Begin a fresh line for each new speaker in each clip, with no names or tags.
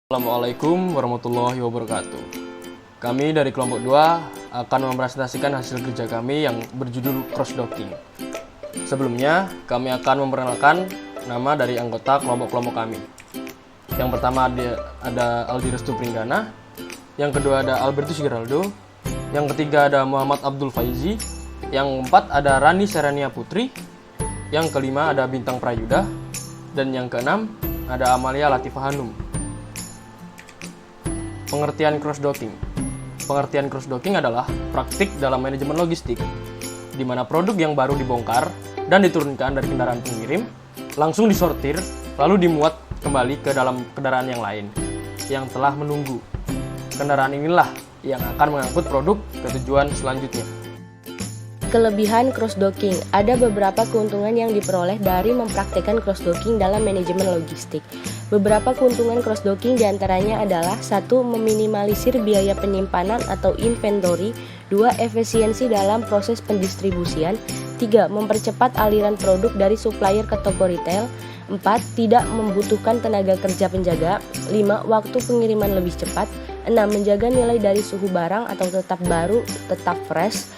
Assalamualaikum warahmatullahi wabarakatuh. Kami dari kelompok 2 akan mempresentasikan hasil kerja kami yang berjudul cross-docking. Sebelumnya, kami akan memperkenalkan nama dari anggota kelompok-kelompok kami. Yang pertama ada Aldi Restu Pringgana, yang kedua ada Albertus Geraldo, yang ketiga ada Muhammad Abdul Faizi, yang keempat ada Rani Serania Putri, yang kelima ada Bintang Prayuda, dan yang keenam ada Amalia Latifah Hanum. Pengertian cross-docking. Pengertian cross-docking adalah praktik dalam manajemen logistik, di mana produk yang baru dibongkar dan diturunkan dari kendaraan pengirim, langsung disortir, lalu dimuat kembali ke dalam kendaraan yang lain, yang telah menunggu. Kendaraan inilah yang akan mengangkut produk ke tujuan selanjutnya.
Kelebihan cross-docking. Ada beberapa keuntungan yang diperoleh dari mempraktikkan cross-docking dalam manajemen logistik. Beberapa keuntungan cross-docking diantaranya adalah 1. Meminimalisir biaya penyimpanan atau inventory. 2. Efisiensi dalam proses pendistribusian. 3. Mempercepat aliran produk dari supplier ke toko retail. 4. Tidak membutuhkan tenaga kerja penjaga. 5. Waktu pengiriman lebih cepat. 6. Menjaga nilai dari suhu barang atau tetap baru, tetap fresh.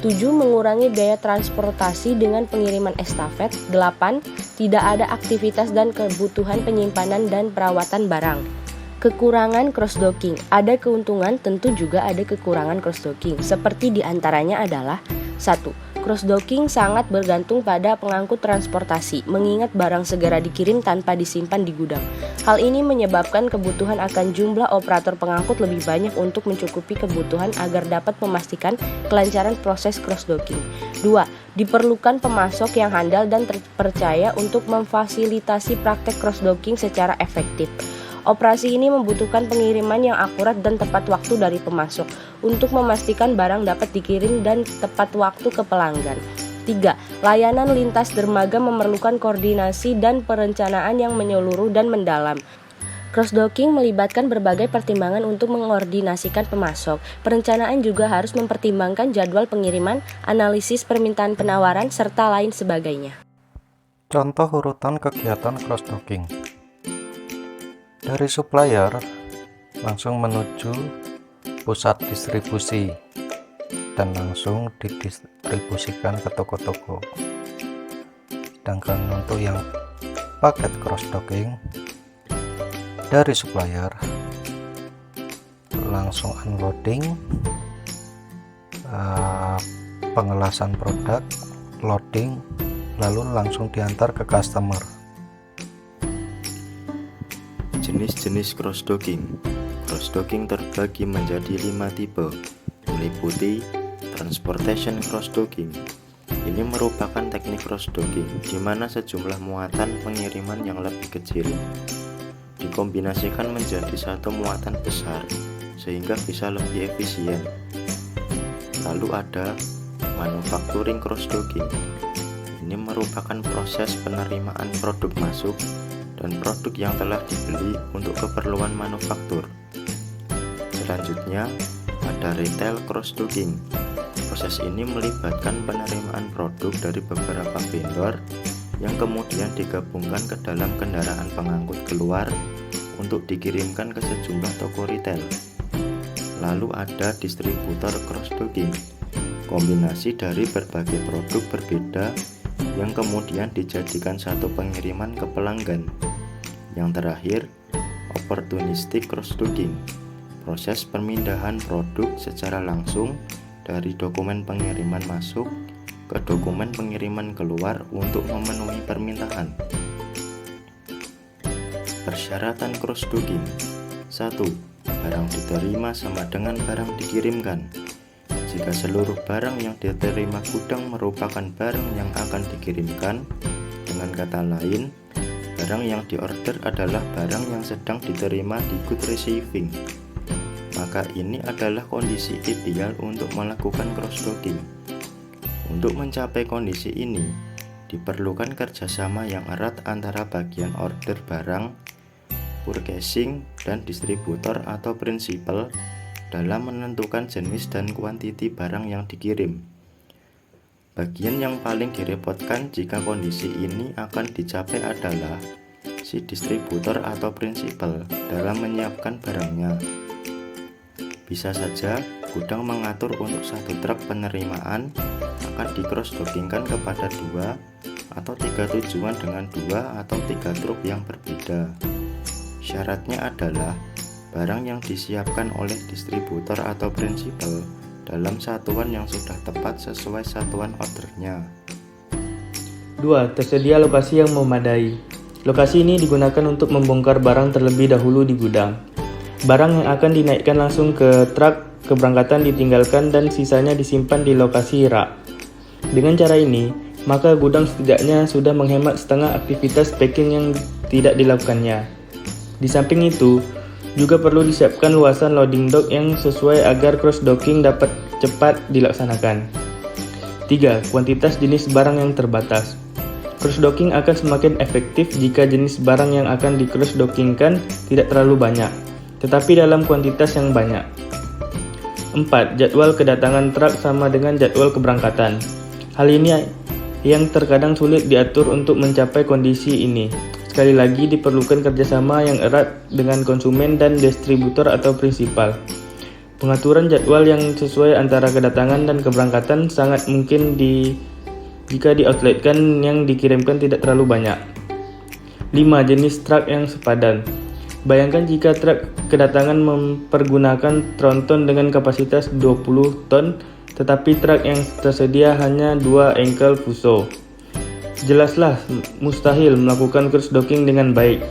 7. Mengurangi biaya transportasi dengan pengiriman estafet. 8. Tidak ada aktivitas dan kebutuhan penyimpanan dan perawatan barang. Kekurangan cross-docking. Ada keuntungan, tentu juga ada kekurangan cross-docking. Seperti diantaranya adalah 1. Cross-docking sangat bergantung pada pengangkut transportasi, mengingat barang segera dikirim tanpa disimpan di gudang. Hal ini menyebabkan kebutuhan akan jumlah operator pengangkut lebih banyak untuk mencukupi kebutuhan agar dapat memastikan kelancaran proses cross-docking. 2. Diperlukan pemasok yang handal dan terpercaya untuk memfasilitasi praktek cross-docking secara efektif. Operasi ini membutuhkan pengiriman yang akurat dan tepat waktu dari pemasok untuk memastikan barang dapat dikirim dan tepat waktu ke pelanggan. 3. Layanan lintas dermaga memerlukan koordinasi dan perencanaan yang menyeluruh dan mendalam. Cross-docking melibatkan berbagai pertimbangan untuk mengkoordinasikan pemasok. Perencanaan juga harus mempertimbangkan jadwal pengiriman, analisis permintaan penawaran, serta lain sebagainya.
Contoh urutan kegiatan cross-docking. Dari supplier langsung menuju pusat distribusi dan langsung didistribusikan ke toko-toko. Sedangkan untuk yang paket cross-docking, dari supplier langsung unloading, pengelasan produk, loading, lalu langsung diantar ke customer.
Jenis-jenis cross-docking. Cross-docking terbagi menjadi 5 tipe, meliputi transportation cross-docking. Ini merupakan teknik cross-docking di mana sejumlah muatan pengiriman yang lebih kecil dikombinasikan menjadi satu muatan besar sehingga bisa lebih efisien. Lalu ada manufacturing cross-docking. Ini merupakan proses penerimaan produk masuk dan produk yang telah dibeli untuk keperluan manufaktur. Selanjutnya ada retail cross-docking. Proses ini melibatkan penerimaan produk dari beberapa vendor yang kemudian digabungkan ke dalam kendaraan pengangkut keluar untuk dikirimkan ke sejumlah toko retail. Lalu ada distributor cross-docking, kombinasi dari berbagai produk berbeda yang kemudian dijadikan satu pengiriman ke pelanggan. Yang terakhir, opportunistic cross-docking, proses pemindahan produk secara langsung dari dokumen pengiriman masuk ke dokumen pengiriman keluar untuk memenuhi permintaan. Persyaratan cross-docking. 1. Barang diterima sama dengan barang dikirimkan. Jika seluruh barang yang diterima gudang merupakan barang yang akan dikirimkan, dengan kata lain, barang yang diorder adalah barang yang sedang diterima di good receiving, maka ini adalah kondisi ideal untuk melakukan cross-docking. Untuk mencapai kondisi ini, diperlukan kerjasama yang erat antara bagian order barang, purchasing, dan distributor atau prinsipal dalam menentukan jenis dan kuantiti barang yang dikirim. Bagian yang paling direpotkan jika kondisi ini akan dicapai adalah si distributor atau prinsipal dalam menyiapkan barangnya. Bisa saja gudang mengatur untuk satu truk penerimaan akan di cross-dockingkan kepada 2 atau 3 tujuan dengan 2 atau 3 truk yang berbeda. Syaratnya adalah barang yang disiapkan oleh distributor atau prinsipal dalam satuan yang sudah tepat sesuai satuan ordernya.
2. Tersedia lokasi yang memadai. Lokasi ini digunakan untuk membongkar barang terlebih dahulu di gudang. Barang yang akan dinaikkan langsung ke truk keberangkatan ditinggalkan dan sisanya disimpan di lokasi rak. Dengan cara ini, maka gudang setidaknya sudah menghemat setengah aktivitas packing yang tidak dilakukannya. Di samping itu, juga perlu disiapkan luasan loading dock yang sesuai agar cross-docking dapat cepat dilaksanakan. 3. Kuantitas jenis barang yang terbatas. Cross-docking akan semakin efektif jika jenis barang yang akan di cross-dockingkan tidak terlalu banyak, tetapi dalam kuantitas yang banyak. 4. Jadwal kedatangan truk sama dengan jadwal keberangkatan. Hal ini yang terkadang sulit diatur untuk mencapai kondisi ini. Sekali lagi diperlukan kerjasama yang erat dengan konsumen dan distributor atau prinsipal. Pengaturan jadwal yang sesuai antara kedatangan dan keberangkatan sangat mungkin jika di-outletkan yang dikirimkan tidak terlalu banyak. 5. Jenis truk yang sepadan. Bayangkan jika truk kedatangan mempergunakan tronton dengan kapasitas 20 ton, tetapi truk yang tersedia hanya 2 engkel fuso. Jelaslah mustahil melakukan cross-docking dengan baik.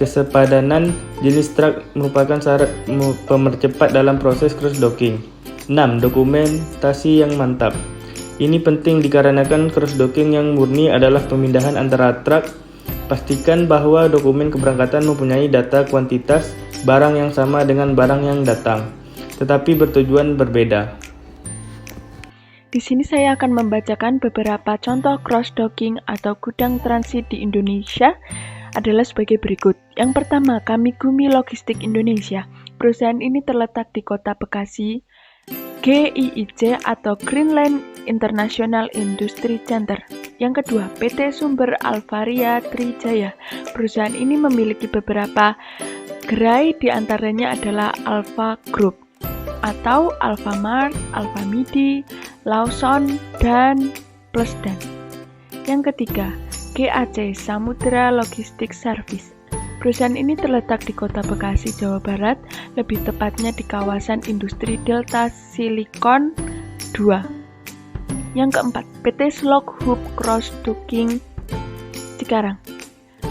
Kesepadanan jenis truk merupakan syarat pemercepat dalam proses cross-docking. 6. Dokumentasi yang mantap. Ini penting dikarenakan cross-docking yang murni adalah pemindahan antara truk. Pastikan bahwa dokumen keberangkatan mempunyai data kuantitas barang yang sama dengan barang yang datang, tetapi bertujuan berbeda.
Di sini saya akan membacakan beberapa contoh cross-docking atau gudang transit di Indonesia adalah sebagai berikut. Yang pertama, Kamigumi Logistik Indonesia. Perusahaan ini terletak di Kota Bekasi. GIIC atau Greenland International Industry Center. Yang kedua, PT Sumber Alvaria Trijaya. Perusahaan ini memiliki beberapa gerai, di antaranya adalah Alfa Group atau Alfamart, Alfamidi, Lawson, dan Plusdan. Yang ketiga, GAC Samudra Logistik Service. Perusahaan ini terletak di Kota Bekasi, Jawa Barat, lebih tepatnya di kawasan industri Delta Silicon 2. Yang keempat, PT Slok Hub Cross-Docking Cikarang.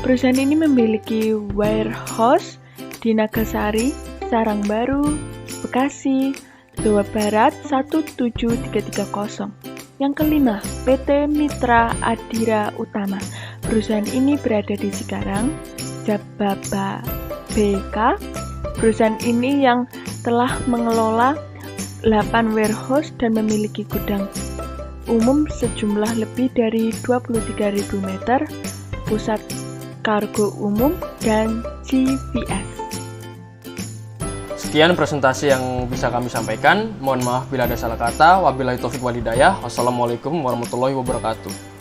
Perusahaan ini memiliki warehouse di Nagasari, Sarangbaru, Bekasi, Jawa Barat 17330. Yang kelima, PT Mitra Adira Utama. Perusahaan ini berada di Cikarang, Jababeka. Perusahaan ini yang telah mengelola 8 warehouse dan memiliki gudang umum sejumlah lebih dari 23.000 meter, pusat kargo umum, dan CVS.
Sekian presentasi yang bisa kami sampaikan. Mohon maaf bila ada salah kata. Wabillahi taufiq wal hidayah. Wassalamualaikum warahmatullahi wabarakatuh.